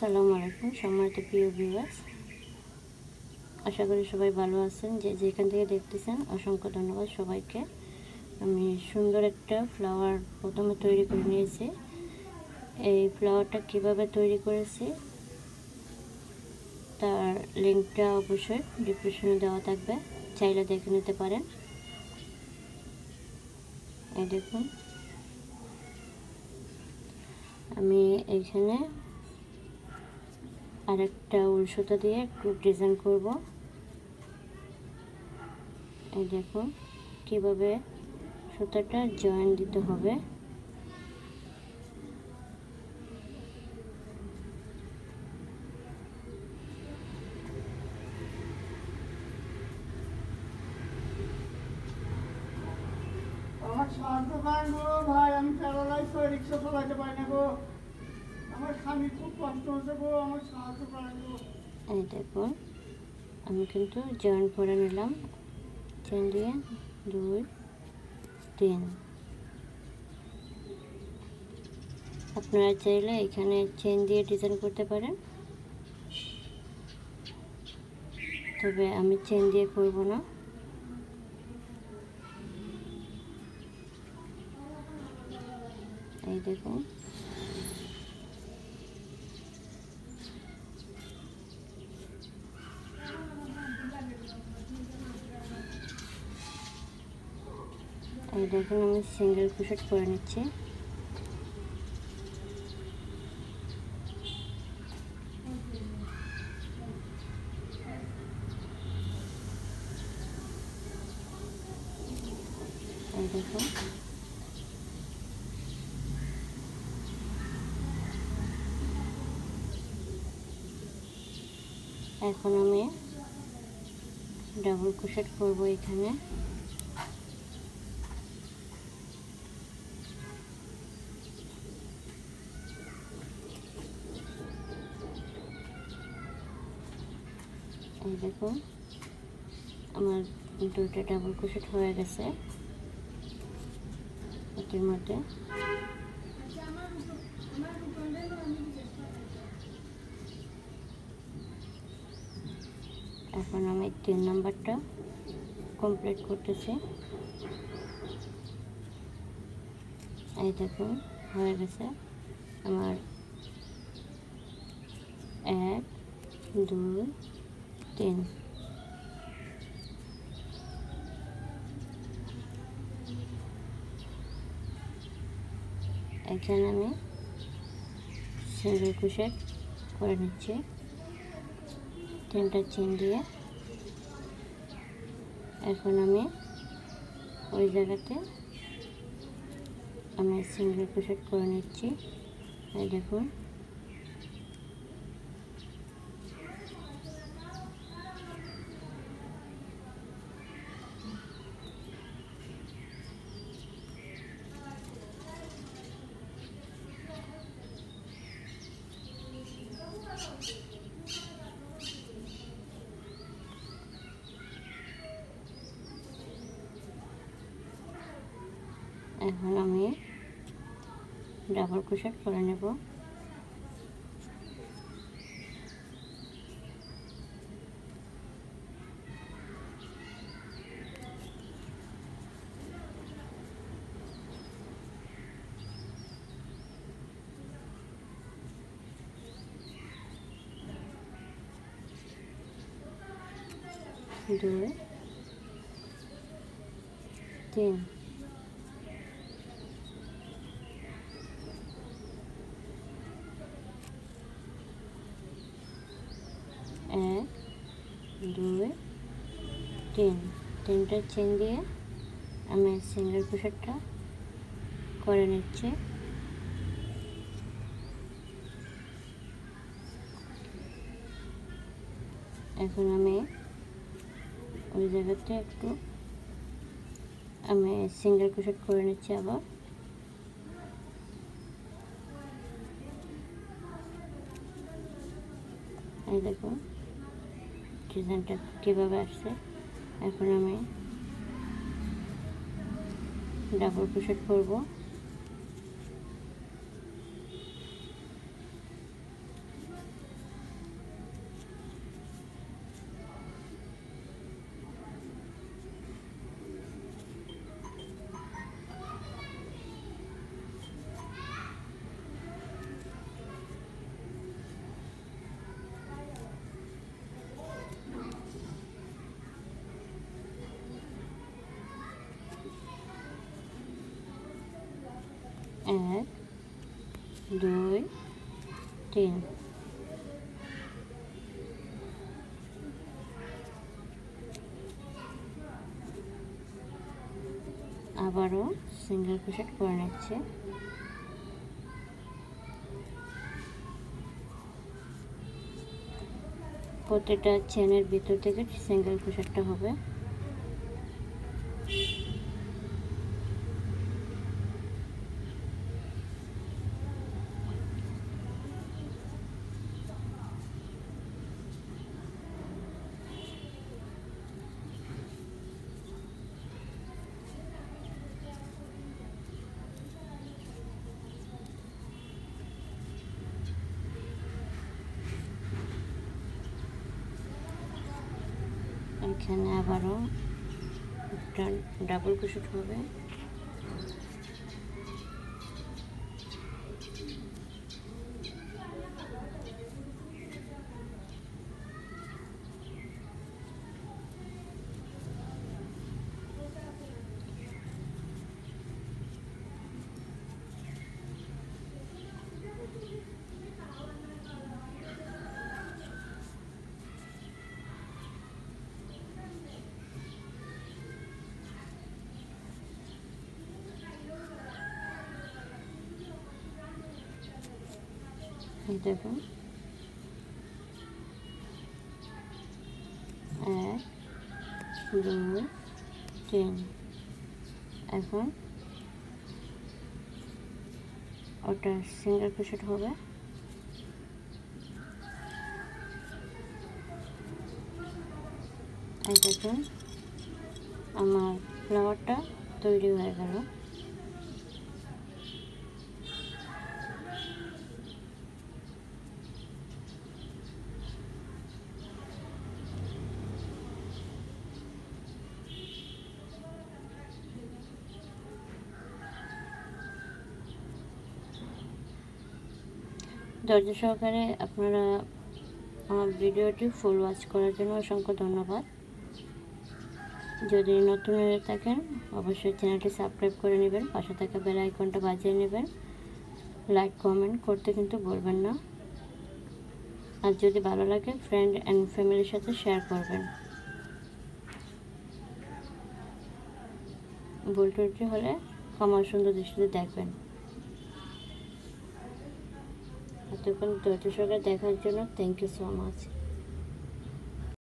আসসালামু আলাইকুম সম্মানিত প্রিয় ভিউয়ার্স, আশা করি সবাই ভালো আছেন। যে যেখান থেকে দেখতেছেন অসংখ্য ধন্যবাদ সবাইকে। আমি সুন্দর একটা ফ্লাওয়ার প্রথমে তৈরি করে নিয়েছি। এই ফ্লাওয়ারটা কিভাবে তৈরি করেছি তার লিঙ্কটা অবশ্যই ডিসক্রিপশনে দেওয়া থাকবে, চাইলে দেখে নিতে পারেন। এই দেখুন, আমি এখানে আরেকটা উল সুতা দিয়ে একটু ডিজাইন করব। এই দেখুন কিভাবে সুতাটা জয়েন দিতে হবে। আমার সাহায্য করেন গো ভাই, আমি প্যারালাইজ হয়ে রিক্সা চালাতে পারি না গো। আমার স্বামী খুব কষ্ট হচ্ছে গো, আমার সাহায্য করেন গো। এই দেখুন আমি কিন্তু জয়েন করে নিলাম, চেন দিয়ে 2 3। আপনারা চাইলে এখানে চেন দিয়ে ডিজাইন করতে পারেন, তবে আমি চেন দিয়ে করব না। এই দেখুন আমি সিঙ্গেল ক্রোশেট করে নিচ্ছি। এই দেখুন এখন আমি ডাবল ক্রোশেট করব এখানে। এই দেখুন আমার 2টা ডাবল ক্রোশেট হয়ে গেছে এটির মধ্যে। এখন আমি 3 নাম্বারটা কমপ্লিট করতেছি। এই দেখুন হয়ে গেছে আমার 1 2 3। এখানে আমি সিঙ্গেল ক্রোশেট করে নিচ্ছি 3টা চেন দিয়ে। এখন আমি ওই জায়গাতে আমি সিঙ্গেল ক্রোশেট করে নিচ্ছি। এই দেখুন এখন আমি ডাবল ক্রোশেট করে নেব। দুই 3 1 2 3। 3টা চেন দিয়ে আমি সিঙ্গেল ক্রোশেটটা করে নিচ্ছি। এখন আমি ওই জায়গাতে একটু আমি সিঙ্গেল ক্রোশেট করে নিচ্ছি আবার। এই দেখুন ডিজাইনটা কীভাবে আসছে। এখন আমি ডাবল ক্রোশেট করব। 1 2 3 আবারও সিঙ্গেল ক্রোশেট করে নিচ্ছে। প্রতিটা চেনের ভিতর থেকে সিঙ্গেল ক্রোশেটটা হবে। এখানে আবারও একটা ডাবল ক্রোশেট হবে। এই দেখুন 1 2 3। এখন ওটা সিঙ্গেল ক্রোশেট হবে। এই দেখুন আমার ফ্লাওয়ারটা তৈরি হয়ে গেল। ধৈর্য সহকারে আপনারা আমার ভিডিওটি ফুল ওয়াচ করার জন্য অসংখ্য ধন্যবাদ। যদি নতুন হয়ে থাকেন অবশ্যই চ্যানেলটি সাবস্ক্রাইব করে নেবেন, পাশে থাকা বেল আইকনটা বাজিয়ে নেবেন, লাইক কমেন্ট করতে কিন্তু ভুলবেন না। আর যদি ভালো লাগে ফ্রেন্ড অ্যান্ড ফ্যামিলির সাথে শেয়ার করবেন। ভুল ত্রুটি হলে ক্ষমা সুন্দর দৃষ্টিতে দেখবেন। এতক্ষণ ধৈর্য সহকারে দেখার জন্য থ্যাংক ইউ সো মাচ।